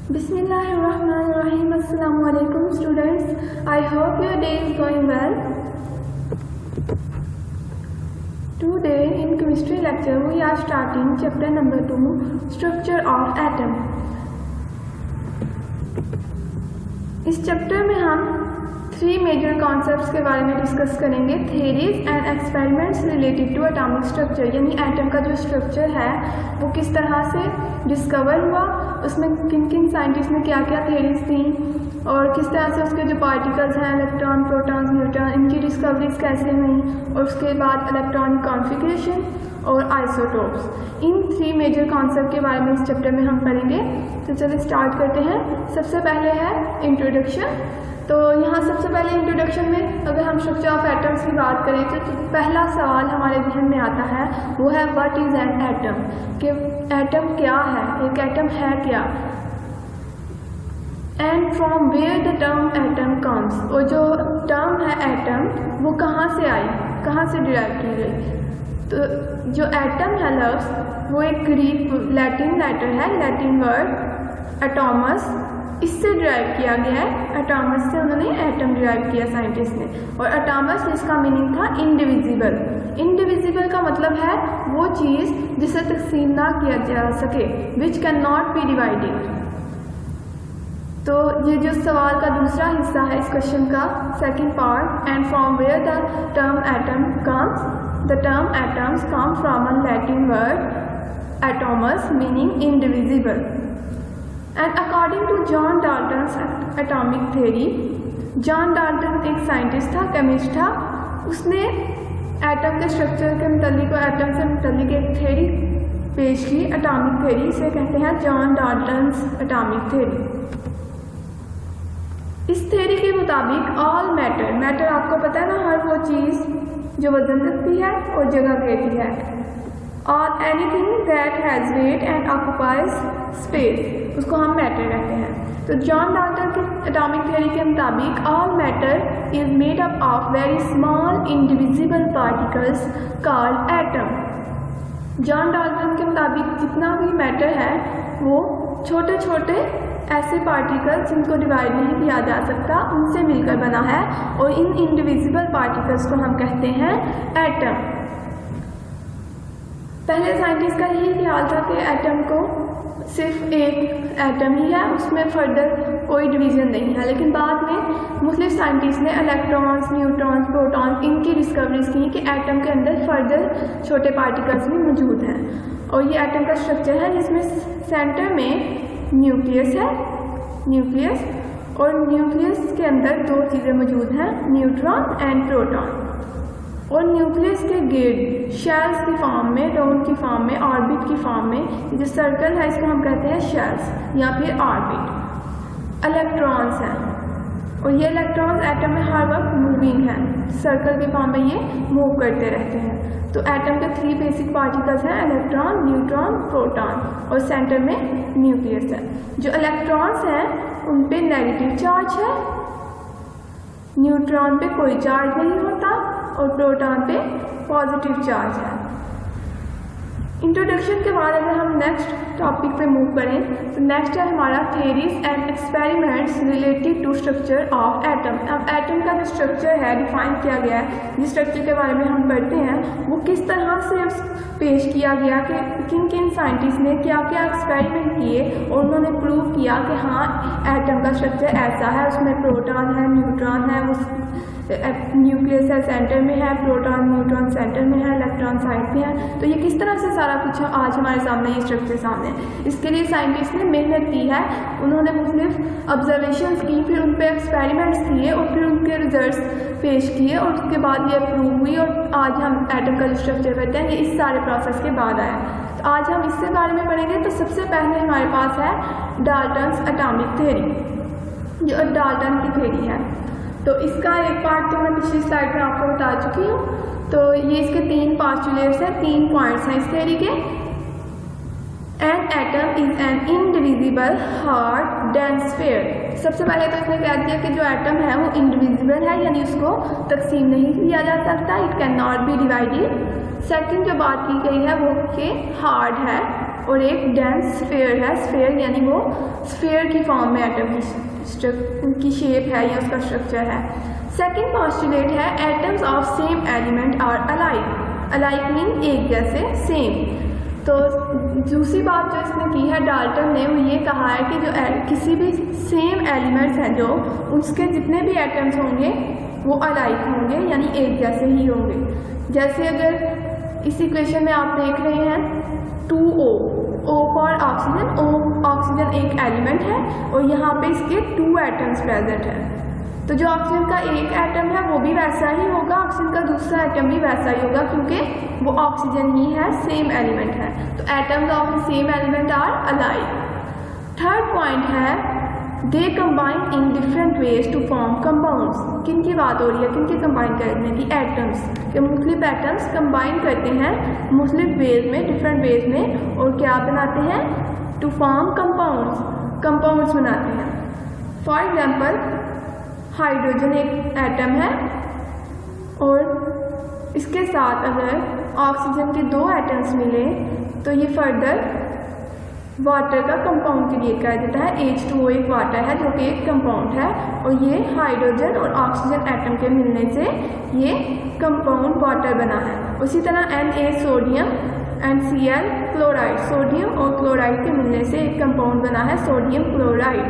Bismillahirrahmanirrahim. Assalamu alaikum students. I hope your day is going well. Today in chemistry lecture we are starting chapter number 2, structure of atom. इस chapter में हम 3 major concepts के बारे में discuss करेंगे, theories and experiments related to atomic structure, यानी atom का जो स्ट्रक्चर है वो किस तरह से डिस्कवर हुआ, उसमें किन किन साइंटिस्ट ने क्या क्या थेरीज थी और किस तरह से उसके जो पार्टिकल्स हैं इलेक्ट्रॉन, प्रोटॉन, न्यूट्रॉन, इनकी डिस्कवरीज कैसे हुई और उसके बाद इलेक्ट्रॉनिक कॉन्फ़िगरेशन और आइसोटोप्स। इन 3 मेजर कॉन्सेप्ट के बारे में इस चैप्टर में हम पढ़ेंगे। तो चलिए स्टार्ट करते हैं। सबसे पहले है इंट्रोडक्शन। तो यहाँ सबसे पहले इंट्रोडक्शन में अगर हम स्ट्रक्चर ऑफ एटम्स की बात करें तो पहला सवाल हमारे जहन में आता है वो है व्हाट इज़ एन एटम, कि एटम क्या है, एक एटम है क्या, and from where the term atom comes, और जो टर्म है एटम वो कहाँ से आई, कहाँ से डिराइव की गई। तो जो एटम है लफ्ज़ वो एक ग्रीक लैटिन लेटर है, लैटिन वर्ड एटॉमस, इससे डिराइव किया गया है। एटॉमस से उन्होंने एटम डिराइव किया साइंटिस्ट ने, और एटॉमस इसका मीनिंग था इंडिविजिबल। इंडिविजिबल का मतलब है वो चीज़ जिसे तकसीम ना किया जा सके, which can not be divided. तो ये जो सवाल का दूसरा हिस्सा है इस क्वेश्चन का second part, and from where the term atom comes, the term atoms come from a Latin word atomos meaning indivisible. And according to John Dalton's atomic theory, John Dalton एक साइंटिस्ट था, chemist था, उसने atom के structure के मुतालिक और atom से मुतालिक एक थ्योरी पेश की, एटॉमिक थ्योरी। इसे कहते हैं जॉन डाल्टन्स एटॉमिक थ्योरी। इस थ्योरी के मुताबिक ऑल मैटर, मैटर आपको पता है ना, हर वो चीज़ जो वजन रखती है और जगह लेती है, और anything that has wait and occupies space, उसको हम मैटर कहते हैं। तो जॉन डाल्टन के एटॉमिक थ्योरी के मुताबिक all matter is made up of very small indivisible particles called atom. John Dalton के मुताबिक जितना भी मैटर है वो छोटे छोटे ऐसे पार्टिकल्स जिनको डिवाइड नहीं किया जा सकता उनसे मिलकर बना है, और इन इंडिविजिबल पार्टिकल्स को हम कहते हैं एटम। पहले साइंटिस्ट का यही ख्याल था कि एटम को सिर्फ एक एटम ही है, उसमें फर्दर कोई डिवीज़न नहीं है, लेकिन बाद में मुख्तलिफ साइंटिस्ट ने इलेक्ट्रॉन्स, न्यूट्रॉन्स, प्रोटॉन्स, इनकी डिस्कवरीज की कि एटम के अंदर फर्दर छोटे पार्टिकल्स भी मौजूद हैं। और ये एटम का स्ट्रक्चर है जिसमें सेंटर में न्यूक्लियस है, न्यूक्लियस, और न्यूक्लियस के अंदर 2 चीज़ें मौजूद हैं, न्यूट्रॉन एंड प्रोटॉन। और न्यूक्लियस के गिर्द शेल्स की फॉर्म में, राउंड की फॉर्म में, ऑर्बिट की फॉर्म में, जो सर्कल है इसको हम कहते हैं शेल्स या फिर ऑर्बिट, इलेक्ट्रॉन्स हैं, और ये इलेक्ट्रॉन्स एटम में हर वक्त मूविंग हैं, सर्कल की फॉर्म में ये मूव करते रहते हैं। तो एटम के 3 बेसिक पार्टिकल्स हैं, इलेक्ट्रॉन, न्यूट्रॉन, प्रोटॉन, और सेंटर में न्यूक्लियस है। जो इलेक्ट्रॉन्स हैं उन पे नेगेटिव चार्ज है, न्यूट्रॉन पे कोई चार्ज नहीं होता, और प्रोटॉन पे पॉजिटिव चार्ज है। इंट्रोडक्शन के बाद अगर हम नेक्स्ट टॉपिक पे मूव करें तो नेक्स्ट है हमारा theories and experiments related to structure of atom. अब एटम का जो स्ट्रक्चर है डिफाइन किया गया है, जिस स्ट्रक्चर के बारे में हम पढ़ते हैं वो किस तरह से पेश किया गया कि किन किन साइंटिस्ट ने क्या क्या एक्सपेरिमेंट किए और उन्होंने प्रूव किया कि हाँ एटम का स्ट्रक्चर ऐसा है, उसमें प्रोटॉन है, न्यूट्रॉन है, उस न्यूक्लियस है सेंटर में है, प्रोटॉन न्यूट्रॉन सेंटर में है, इलेक्ट्रॉन साइड में है। तो ये किस तरह से सारा कुछ आज हमारे सामने ये स्ट्रक्चर सामने, इसके लिए साइंटिस्ट ने मेहनत की है, उन्होंने मुख्तलिफ ऑब्जर्वेशंस की, फिर उन पर एक्सपेरिमेंट्स किए और फिर उनके रिजल्ट्स पेश किए, और उसके बाद ये प्रूव हुई, और आज हम एटम का जो स्ट्रक्चर करते हैं ये इस सारे प्रोसेस के बाद आया। तो आज हम इसके बारे में पढ़ेंगे। तो सबसे पहले हमारे पास है डाल्टन्स एटॉमिक थ्योरी, जो डाल्टन की थ्योरी है। तो इसका एक पार्ट तो मैं पिछली स्लाइड में आपको बता चुकी हूँ। तो ये इसके 3 पोस्टुलेट्स हैं, 3 पॉइंट्स हैं इस थ्योरी के। An atom is an indivisible hard dense sphere. सबसे पहले तो इसने कह दिया कि जो एटम है वो इंडिविजिबल है, यानी उसको तकसीम नहीं किया जा सकता, it can not be divided. Second जो बात की गई है वो कि हार्ड है, और एक डेंस स्फीयर है। स्फीयर यानी वो स्फीयर की फॉर्म में एटम की शेप है या उसका स्ट्रक्चर है। सेकेंड पॉस्टुलेट है atoms of same element are alike. Alike mean एक जैसे, सेम। तो दूसरी बात जो इसने की है डाल्टन ने, वो ये कहा है कि जो किसी भी सेम एलिमेंट्स हैं जो उसके जितने भी एटम्स होंगे वो अलाइक होंगे, यानी एक जैसे ही होंगे। जैसे अगर इस इक्वेशन में आप देख रहे हैं 2O, O for oxygen, oxygen एक एलिमेंट है और यहाँ पे इसके 2 एटम्स प्रेजेंट हैं। तो जो ऑक्सीजन का एक एटम है वो भी वैसा ही होगा, ऑक्सीजन का दूसरा एटम भी वैसा ही होगा, क्योंकि वो ऑक्सीजन ही है, सेम एलिमेंट है। तो atoms of the same element are alike. Third point है they combine in different ways to form compounds. किन की बात हो रही है, किन के कंबाइन करने की, एटम्स के मुख्तलिफ एटम्स कंबाइन करते हैं मुख्तलिफ वेज में, डिफरेंट वेज में, और क्या बनाते हैं, टू फॉर्म कंपाउंड्स बनाते हैं। फॉर एग्जाम्पल हाइड्रोजन एक एटम है और इसके साथ अगर ऑक्सीजन के 2 एटम्स मिले तो ये फर्दर वाटर का कंपाउंड क्रिएट कर देता है। H2O एक वाटर है जो कि एक कंपाउंड है, और ये हाइड्रोजन और ऑक्सीजन एटम के मिलने से ये कंपाउंड वाटर बना है। उसी तरह Na sodium, NCl chloride, sodium और क्लोराइड के मिलने से एक कंपाउंड बना है सोडियम क्लोराइड।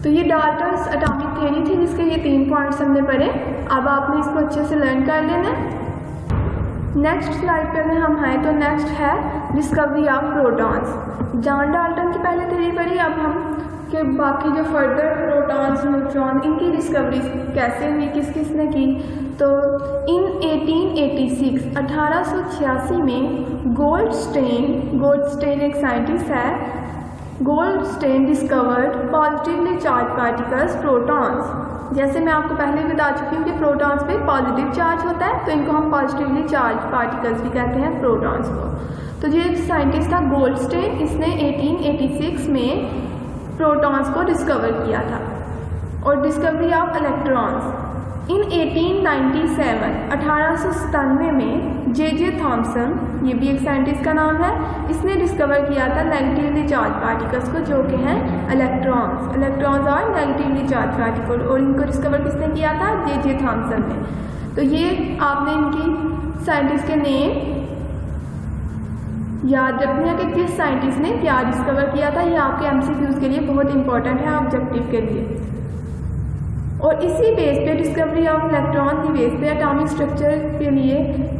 तो ये डाल्टन्स एटॉमिक थ्योरी थी जिसके ये 3 पॉइंट्स हमने पढ़े। अब आपने इसको अच्छे से लर्न कर लेना। नेक्स्ट स्लाइड पर हम आए तो नेक्स्ट है discovery of protons. John Dalton की पहले थ्योरी पढ़ी, अब हम के बाकी जो फर्दर प्रोटॉन्स, न्यूट्रॉन, इनकी डिस्कवरी कैसे हुई, किस किस ने की। तो इन 1886 में गोल्डस्टेन एक साइंटिस्ट है, Goldstein discovered positively charge particles protons. जैसे मैं आपको पहले भी बता चुकी हूँ कि प्रोटॉन्स पे पॉजिटिव चार्ज होता है, तो इनको हम पॉजिटिवली चार्ज पार्टिकल्स भी कहते हैं, प्रोटॉन्स को। तो ये साइंटिस्ट था गोल्डस्टेन, इसने 1886 में प्रोटॉन्स को डिस्कवर किया था। और डिस्कवरी ऑफ इलेक्ट्रॉन्स इन 1897 में जे थॉम्सन, ये भी एक साइंटिस्ट का नाम है, इसने डिस्कवर किया था नेगेटिवली चार्ज पार्टिकल्स को, जो कि हैं इलेक्ट्रॉन्स और नेगेटिवली चार्ज पार्टिकल। और इनको डिस्कवर किसने किया था, जे थॉम्सन ने। तो ये आपने इनकी साइंटिस्ट के नेम याद रखना है कि किस साइंटिस्ट ने क्या डिस्कवर किया था। ये आपके MCQs के लिए बहुत इंपॉर्टेंट है, ऑब्जेक्टिव के लिए। और इसी बेस पे डिस्कवरी ऑफ इलेक्ट्रॉन की बेस पे एटॉमिक स्ट्रक्चर के लिए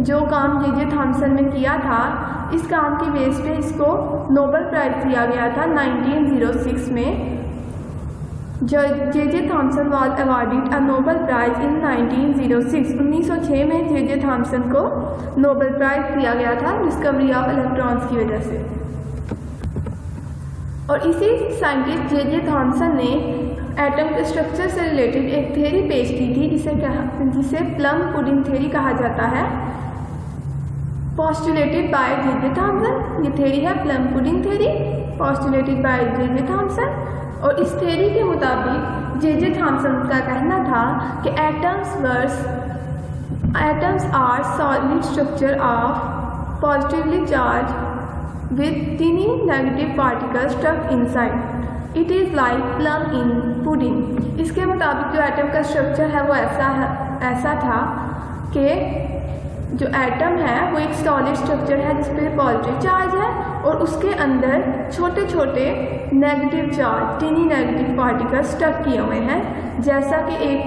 जो काम जे थॉम्सन ने किया था, इस काम की बेस पे इसको नोबेल प्राइज़ दिया गया था 1906 में। J Thomson was awarded a Nobel prize इन 1906। 1906 में जे थॉम्सन को नोबेल प्राइज़ दिया गया था डिस्कवरी ऑफ इलेक्ट्रॉन्स की वजह से। और इसी साइंटिस्ट जे थॉम्सन ने एटम के स्ट्रक्चर से रिलेटेड एक थ्योरी पेश की थी जिसे प्लम पुडिंग थ्योरी कहा जाता है, पोस्टुलेटेड बाय जे थॉम्सन। ये थ्योरी है plum pudding theory, postulated by J Thomson. और इस थ्योरी के मुताबिक जे थॉम्सन का कहना था कि atoms are solid structure of positively charge with tiny negative particles stuck inside. It is like plum in pudding. इसके मुताबिक जो एटम का स्ट्रक्चर है वो ऐसा था कि जो एटम है वो एक सॉलिड स्ट्रक्चर है जिस पे पॉजिटिव चार्ज है और उसके अंदर छोटे छोटे negative charge, tiny negative particle stuck किए हुए हैं, जैसा कि एक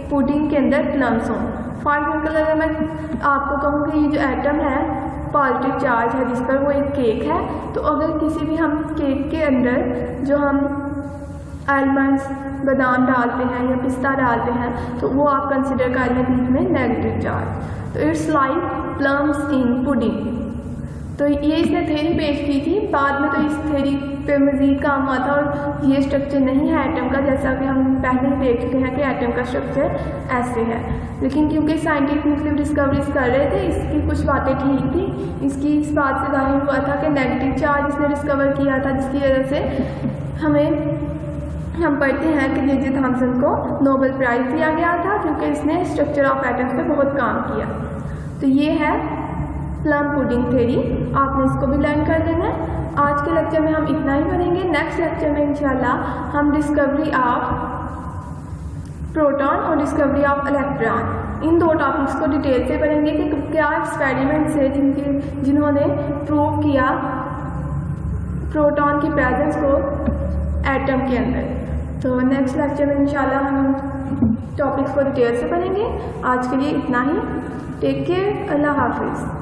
पुडिंग के अंदर प्लम्स हों। फॉर एग्जाम्पल अगर मैं आपको कहूँ कि ये जो एटम है पॉजिटिव चार्ज है जिस पर वो एक केक है, तो अगर किसी भी हम केक के अंदर जो हम आलमंड्स, बादाम डालते हैं या पिस्ता डालते हैं तो वो आप कंसिडर कर लें बीच में नेगेटिव चार्ज। तो it's like plums in pudding. तो ये इसने थ्योरी पेश की थी। बाद में तो इस थ्योरी पे मज़ीद काम हुआ था और ये स्ट्रक्चर नहीं है एटम का, जैसा कि हम पहले ही देख चुके हैं कि एटम का स्ट्रक्चर ऐसे है। लेकिन क्योंकि साइंटिस्ट मुख्तलिफ डिस्कवरीज कर रहे थे, इसकी कुछ बातें ठीक थी। इसकी इस बात से जाहिर हुआ था कि नेगेटिव चार्ज इसने डिस्कवर किया था, जिसकी वजह से हम पढ़ते हैं कि जे थॉम्सन को नोबेल प्राइज़ दिया गया था क्योंकि इसने स्ट्रक्चर ऑफ एटम्स पे बहुत काम किया। तो ये है प्लम पुडिंग थ्योरी, आपने इसको भी लर्न कर लेना है। आज के लेक्चर में हम इतना ही पढ़ेंगे। नेक्स्ट लेक्चर में इंशाल्लाह हम डिस्कवरी ऑफ प्रोटॉन और डिस्कवरी ऑफ इलेक्ट्रॉन, इन दो टॉपिक्स को डिटेल से पढ़ेंगे कि क्या एक्सपेरिमेंट्स है जिन्होंने प्रूव किया प्रोटॉन की प्रेजेंस को एटम के अंदर। तो नेक्स्ट लेक्चर में इंशाल्लाह हम टॉपिक्स को डिटेल से पढ़ेंगे। आज के लिए इतना ही। टेक केयर, अल्लाह हाफिज़।